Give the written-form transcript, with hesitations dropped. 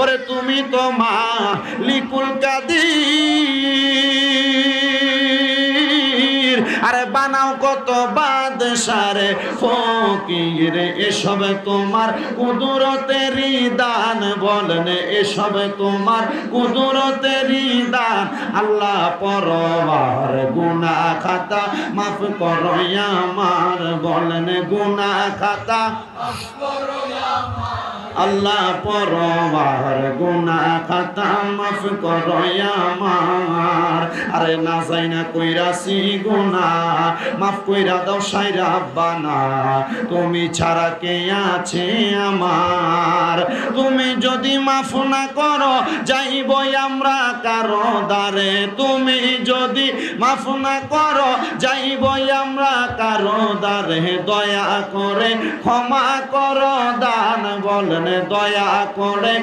ওরে তুমি তো মালিকুল কাদির, আরে বানাও কত বাদশারে ফকির, এসব তোমার কুদরতেরই দান, বলেন এসব তোমার কুদরতেরই দান। আল্লাহ পরবার গুনাহ খাতা মাফ করো আমার, বলেন গুনাহ খাতা আল্লাহ পরবার গুনাহ খাতা মাফ করো আমার। আরে না যাই না কইরাছি গুনাহ, মাফ কইরা দাও সাইরা বানা, তুমি ছাড়া কে আছে আমার। তুমি যদি মাফ না করো যাইবই আমরা কারো দ্বারে, তুমি যদি মাফ না করো যাইবই আমরা কারো দ্বারে। দয়া করে ক্ষমা করো দান, বলেন দয়া করে